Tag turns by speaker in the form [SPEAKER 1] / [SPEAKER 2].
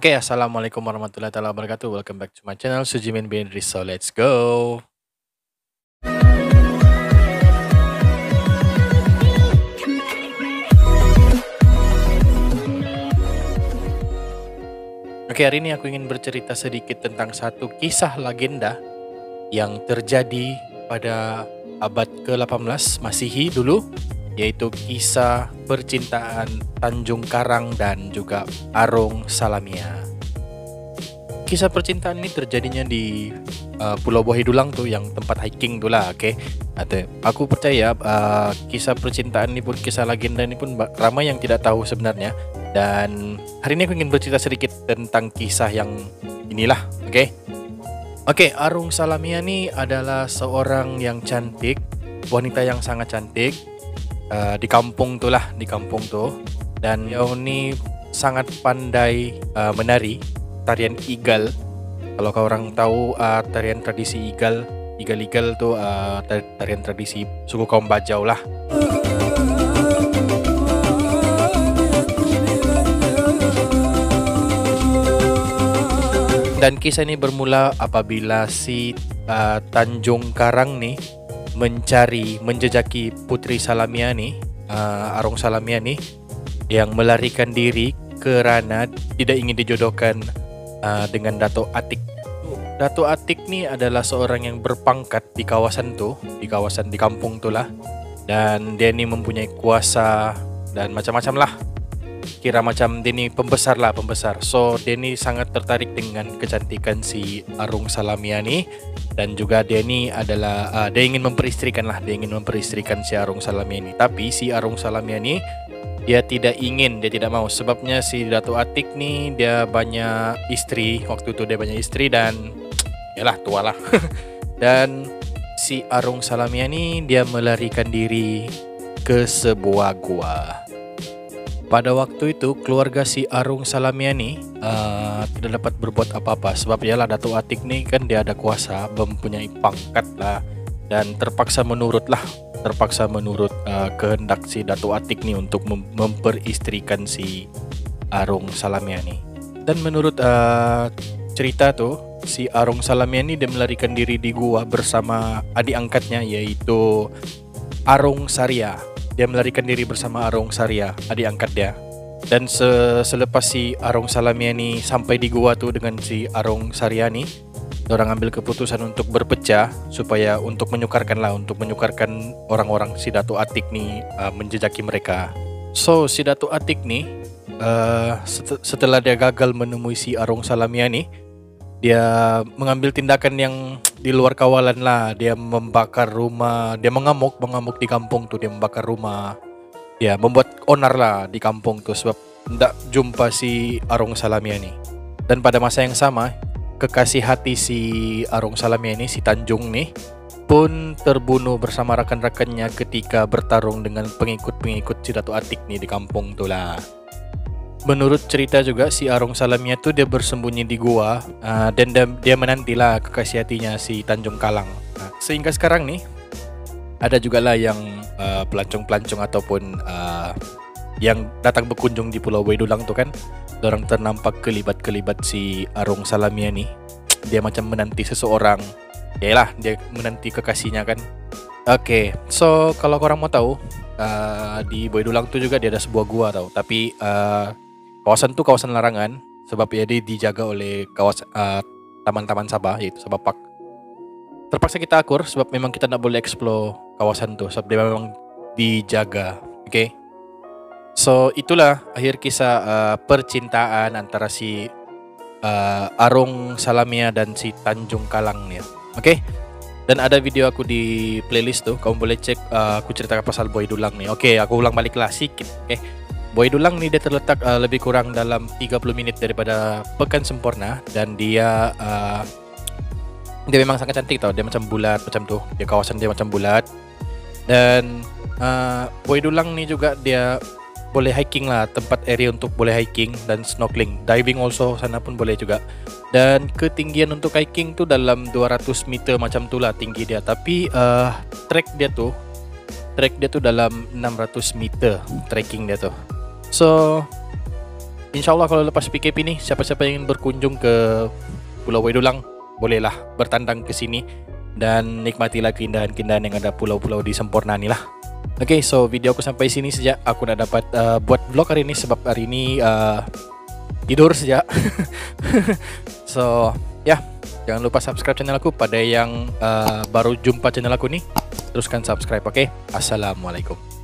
[SPEAKER 1] Oke, assalamualaikum warahmatullahi taala wabarakatuh. Welcome back to my channel, Sujimin bin Rizal. Let's go. Oke, hari ini aku ingin bercerita sedikit tentang satu kisah legenda yang terjadi pada abad ke-18 Masihi dulu, yaitu kisah percintaan Tanjung Karang dan juga Arung Salamia. Kisah percintaan ini terjadinya di Pulau Buah Hidulang tuh, yang tempat hiking tuh lah, oke. Aku percaya kisah percintaan ini pun, kisah legenda ini pun ramai yang tidak tahu sebenarnya. Dan hari ini aku ingin bercerita sedikit tentang kisah yang inilah, oke. Oke, Arung Salamia ini adalah seorang yang cantik, wanita yang sangat cantik di kampung tuh lah, di kampung tuh. Dan dia ini sangat pandai menari tarian igal. Kalau kau orang tahu tarian tradisi igal tuh tarian tradisi suku kaum Bajau lah. Dan kisah ini bermula apabila si Tanjung Karang nih menjejaki Putri Salamia nih, Arung Salamia nih, yang melarikan diri kerana tidak ingin dijodohkan dengan Dato' Atik. Dato' Atik nih adalah seorang yang berpangkat di kawasan di kampung tuh lah, dan dia nih mempunyai kuasa dan macam-macam lah. Kira macam dia ni pembesar. So dia ni sangat tertarik dengan kecantikan si Arung Salamia ni, dan juga dia ni adalah dia ingin memperistrikan si Arung Salamia ni. Tapi si Arung Salamia ni dia tidak mau, sebabnya si Dato' Atik ni dia banyak istri. Waktu itu dia banyak istri dan yalah, tua lah. Dan si Arung Salamia ni dia melarikan diri ke sebuah gua. Pada waktu itu keluarga si Arung Salamia ni tidak dapat berbuat apa-apa, sebab ialah Dato' Atik ni kan dia ada kuasa, mempunyai pangkat lah, dan terpaksa menurut kehendak si Dato' Atik ni untuk memperistrikan si Arung Salamia ni. Dan menurut cerita tu, si Arung Salamia ni dia melarikan diri di gua bersama adik angkatnya, yaitu Arung Saria. Dia melarikan diri bersama Arung Saria, adik angkat dia. Dan selepas si Arung Salamia ni sampai di gua tu dengan si Arung Saria ni, orang ambil keputusan untuk berpecah supaya untuk menyukarkan orang-orang si Dato' Atik ni menjejaki mereka. So si Dato' Atik ni setelah dia gagal menemui si Arung Salamia ni, dia mengambil tindakan yang di luar kawalan lah. Dia membakar rumah, dia mengamuk di kampung tu, dia membakar rumah. Dia membuat onar lah di kampung tu sebab tidak jumpa si Arung Salamia ni. Dan pada masa yang sama, kekasih hati si Arung Salamia ni, si Tanjung ni, pun terbunuh bersama rakan-rakannya ketika bertarung dengan pengikut-pengikut si Dato' Atik ni di kampung tu lah. Menurut cerita juga, si Arung Salamia tu dia bersembunyi di gua dan dia menantilah kekasih hatinya si Tanjung Kalang. Sehingga sekarang nih ada juga lah yang pelancong-pelancong ataupun yang datang berkunjung di Pulau Buah Hidulang tu kan, orang ternampak kelibat si Arung Salamia ni. Dia macam menanti seseorang. Yalah, dia menanti kekasihnya kan. Oke, so kalau korang mau tahu, di Buah Hidulang tu juga dia ada sebuah gua tau. Tapi kawasan tu kawasan larangan, sebab dia dijaga oleh Taman-Taman Sabah, yaitu Sabah Park. Terpaksa kita akur sebab memang kita tak boleh explore kawasan tu, sebab dia memang dijaga. Okay? So itulah akhir kisah percintaan antara si Arung Salamia dan si Tanjung Kalang ni. Okay? Dan ada video aku di playlist tu, kamu boleh cek. Aku ceritakan pasal Buah Hidulang ni. Okay, aku ulang balik lah sikit. Okay, Buah Hidulang ni dia terletak lebih kurang dalam 30 minit daripada Pekan Sempurna. Dan dia memang sangat cantik tau. Dia macam bulat macam tu. Dia kawasan dia macam bulat. Dan Buah Hidulang ni juga dia boleh hiking lah, tempat area untuk boleh hiking dan snorkeling. Diving also sana pun boleh juga. Dan ketinggian untuk hiking tu dalam 200 meter macam tu lah tinggi dia. Tapi trek dia tu dalam 600 meter trekking dia tu. So insya Allah kalau lepas PKP nih, siapa-siapa yang ingin berkunjung ke Pulau Wedolang, bolehlah bertandang ke sini dan nikmatilah keindahan-keindahan yang ada pulau-pulau di Semporna nih lah. Oke, so video aku sampai sini saja. Aku udah dapat buat vlog hari ini sebab hari ini tidur saja. So ya, jangan lupa subscribe channel aku. Pada yang baru jumpa channel aku nih, teruskan subscribe. Oke, assalamualaikum.